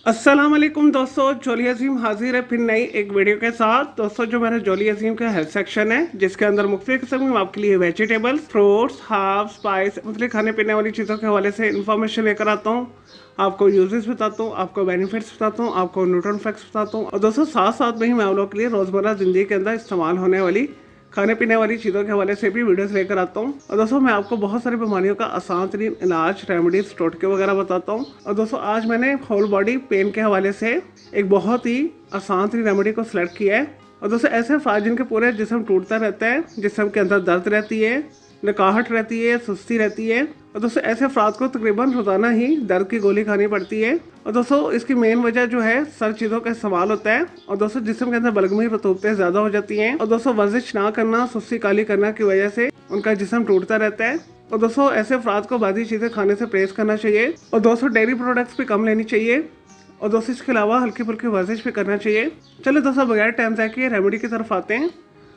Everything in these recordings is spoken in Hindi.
अस्सलाम वालेकुम दोस्तों, जोली अजीम हाजिर है फिर नई एक वीडियो के साथ। दोस्तों, जो मेरा जोली अजीम का हेल्थ सेक्शन है, जिसके अंदर मुख्तलिफ किस्म में आपके लिए वेजिटेबल्स, फ्रूट्स, हर्ब्स, स्पाइस, मतलब खाने पीने वाली चीज़ों के हवाले से इन्फॉर्मेशन लेकर आता हूँ। आपको यूजेस बताता हूँ, आपको बेनिफिट्स बताता हूँ, आपको न्यूट्रिशन फैक्ट्स बताता हूँ। और दोस्तों, साथ साथ में ही मैं आप लोगों के लिए रोज़मर्रा ज़िंदगी के अंदर इस्तेमाल होने वाली खाने पीने वाली चीज़ों के हवाले से भी वीडियोस लेकर आता हूँ। और दोस्तों, मैं आपको बहुत सारी बीमारियों का आसान तरीन इलाज, रेमेडीज, टोटके वगैरह बताता हूँ। और दोस्तों, आज मैंने होल बॉडी पेन के हवाले से एक बहुत ही आसान तरीन रेमेडी को सिलेक्ट किया है। और दोस्तों, ऐसे अफराद जिनके पूरे जिस्म टूटता रहता है, जिस्म के अंदर दर्द रहती है, नकाहट रहती है, सुस्ती रहती है। और दोस्तों, ऐसे अफराद को तकरीबन रोज़ाना ही दर्द की गोली खानी पड़ती है। और दोस्तों, इसकी मेन वजह जो है सर चीज़ों का इस्तेमाल होता है। और दोस्तों, जिस्म के अंदर बलगमी रतूबतें ज़्यादा हो जाती हैं। और दोस्तों, वर्जिश ना करना, सुस्ती काली करना की वजह से उनका जिस्म टूटता रहता है। और दोस्तों, ऐसे अफराद को बादी चीज़ें खाने से परहेज करना चाहिए। और दोस्तों, डेयरी प्रोडक्ट्स भी कम लेनी चाहिए। और दोस्तों, इसके अलावा हल्की फुल्की वर्जिश भी करना चाहिए। चलो दोस्तों, बगैर टाइम ज़ाया किए रेमेडी की तरफ आते हैं।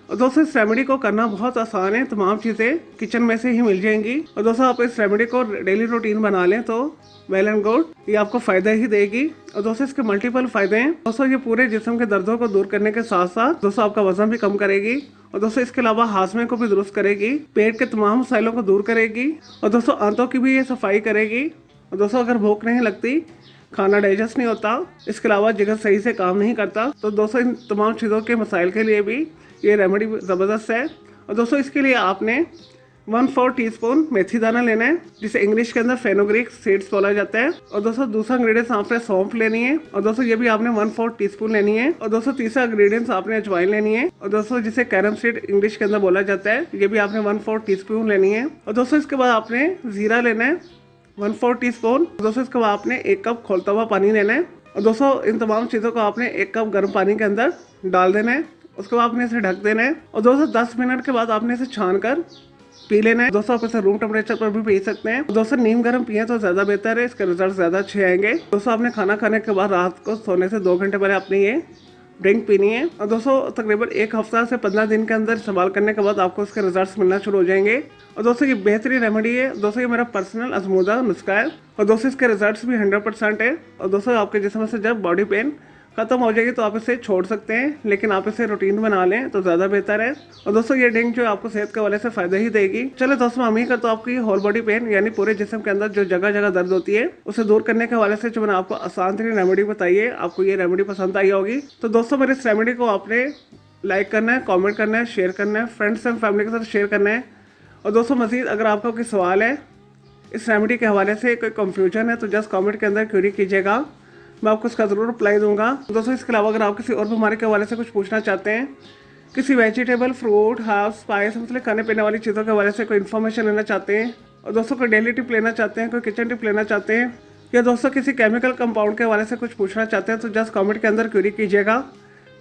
और दोस्तों, इस रेमेडी को करना बहुत आसान है। तमाम चीज़ें किचन में से ही मिल जाएंगी। और दोस्तों, आप इस रेमेडी को डेली रूटीन बना लें तो वेल एंड गुड, ये आपको फ़ायदा ही देगी। और दोस्तों, इसके मल्टीपल फ़ायदे हैं। दोस्तों, ये पूरे जिस्म के दर्दों को दूर करने के साथ साथ दोस्तों आपका वजन भी कम करेगी। और दोस्तों, इसके अलावा हाजमे को भी दुरुस्त करेगी, पेट के तमाम मसाइलों को दूर करेगी। और दोस्तों, आंतों की भी ये सफाई करेगी। और दोस्तों, अगर भूख नहीं लगती, खाना डाइजेस्ट नहीं होता, इसके अलावा जिगर सही से काम नहीं करता, तो दोस्तों इन तमाम चीज़ों के मसाइल के लिए भी ये रेमेडी ज़बरदस्त है। और दोस्तों, इसके लिए आपने 1/4 टीस्पून मेथी दाना लेना है, जिसे इंग्लिश के अंदर फेनोग्रीक सीड्स बोला जाता है। और दोस्तों, दूसरा इंग्रेडिएंट्स आपने सौंफ लेनी है। और दोस्तों, ये भी आपने 1/4 टीस्पून लेनी है। और दोस्तों, तीसरा इंग्रेडिएंट्स आपने अजवाइन लेनी है। और दोस्तों, जिसे कैरम सीड इंग्लिश के अंदर बोला जाता है, ये भी आपने 1/4 टीस्पून लेनी है। और दोस्तों, इसके बाद आपने ज़ीरा लेना है 1/4 टीस्पून। दोस्तों, इसके बाद आपने 1 कप खौलता हुआ पानी लेना है। और दोस्तों, इन तमाम चीज़ों को आपने 1 कप गर्म पानी के अंदर डाल देना है। उसके बाद आपने इसे ढक देना है। और दोस्तों, 10 मिनट के बाद आपने इसे छान कर पी लेना है। दोस्तों, आप इसे रूम टेम्परेचर पर भी पी सकते हैं। दोस्तों, नीम गर्म पिए तो ज़्यादा बेहतर है, इसके रिजल्ट ज़्यादा अच्छे आएंगे। दोस्तों, आपने खाना खाने के बाद रात को सोने से 2 घंटे पहले आपने ये ड्रिंक पीनी है। और दोस्तों, तकरीबन 1 हफ्ता से 15 दिन के अंदर इस्तेमाल करने के बाद आपको इसके रिजल्ट्स मिलना शुरू हो जाएंगे। और दोस्तों, ये बेहतरीन रेमेडी है। दोस्तों, ये मेरा पर्सनल आजमूदा नुस्खा है। और दोस्तों, इसके रिजल्ट्स भी 100% है। और दोस्तों, आपके जिस्म से जब बॉडी पेन खत्म हो जाएगी तो आप इसे छोड़ सकते हैं, लेकिन आप इसे रूटीन बना लें तो ज़्यादा बेहतर है। और दोस्तों, ये ड्रिंक जो आपको सेहत के हवाले से फ़ायदा ही देगी। चलो दोस्तों, मैं उम्मीद करता हूँ आपकी होल बॉडी पेन यानी पूरे जिस्म के अंदर जो जगह जगह दर्द होती है उसे दूर करने के हवाले से जो मैंने आपको आसान तरीन रेमेडी बताई है, आपको ये रेमेडी पसंद आई होगी। तो दोस्तों, मेरे इस रेमेडी को आपने लाइक करना है, कॉमेंट करना है, शेयर करना है, फ्रेंड्स एंड फैमिली के साथ शेयर करना है। और दोस्तों, मज़ीद अगर आपका कोई सवाल है इस रेमेडी के हवाले से, कोई कंफ्यूजन है, तो जस्ट कमेंट के अंदर क्वेरी कीजिएगा, मैं आपको उसका ज़रूर रिप्लाई दूंगा। दोस्तों, इसके अलावा अगर आप किसी और बीमारी के हवाले से कुछ पूछना चाहते हैं, किसी वेजिटेबल, फ्रूट, हर्ब्स, स्पाइस, मतलब खाने पीने वाली चीज़ों के हवाले से कोई इन्फॉर्मेशन लेना चाहते हैं, और दोस्तों कोई डेली टिप लेना चाहते हैं, कोई किचन टिप लेना चाहते हैं, या दोस्तों किसी केमिकल कंपाउंड के हवाले से कुछ पूछना चाहते हैं, तो जस्ट कमेंट के अंदर क्वेरी कीजिएगा,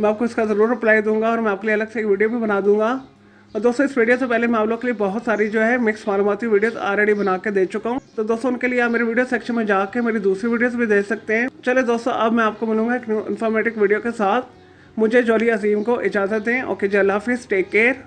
मैं आपको इसका ज़रूर रिप्लाई दूंगा। और मैं आपके लिए अलग से एक वीडियो भी बना दूंगा। और दोस्तों, इस वीडियो से पहले मैं आप लोग के लिए बहुत सारी जो है मिक्स मालूमाती वीडियोस ऑलरेडी बना के दे चुका हूँ। तो दोस्तों, उनके लिए आप मेरे वीडियो सेक्शन में जाके मेरी दूसरी वीडियोस भी देख सकते हैं। चले दोस्तों, अब मैं आपको मिलूंगा एक इन्फॉर्मेटिव वीडियो के साथ। मुझे जोली अजीम को इजाज़त दें। ओके जी, अल्लाह हाफिज़, टेक केयर।